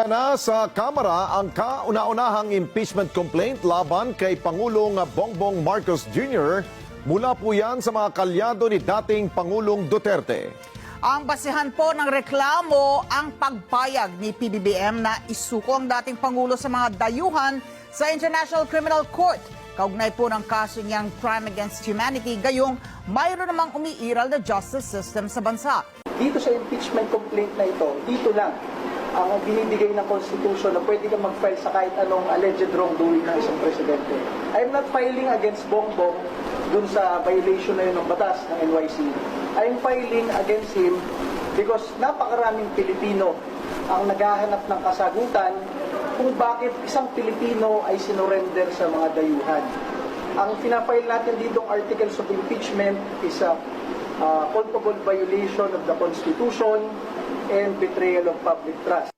Nagsimula na sa Kamara ang kauna-unahang impeachment complaint laban kay Pangulong Bongbong Marcos Jr. Mula po yan sa mga kalyado ni dating Pangulong Duterte. Ang basihan po ng reklamo ang pagpayag ni PBBM na isuko ang dating Pangulo sa mga dayuhan sa International Criminal Court. Kaugnay po ng kaso niyang crime against humanity, gayong mayroon namang umiiral na justice system sa bansa. Dito sa impeachment complaint na ito, dito lang ang binibigay ng Constitution na pwede kang mag-file sa kahit anong alleged wrongdoing ng isang presidente. I'm not filing against Bongbong dun sa violation na yun ng batas ng NYC. I'm filing against him because napakaraming Pilipino ang naghahanap ng kasagutan kung bakit isang Pilipino ay sinurrender sa mga dayuhan. Ang pinafile natin ditong articles of impeachment is a culpable violation of the Constitution and betrayal of public trust.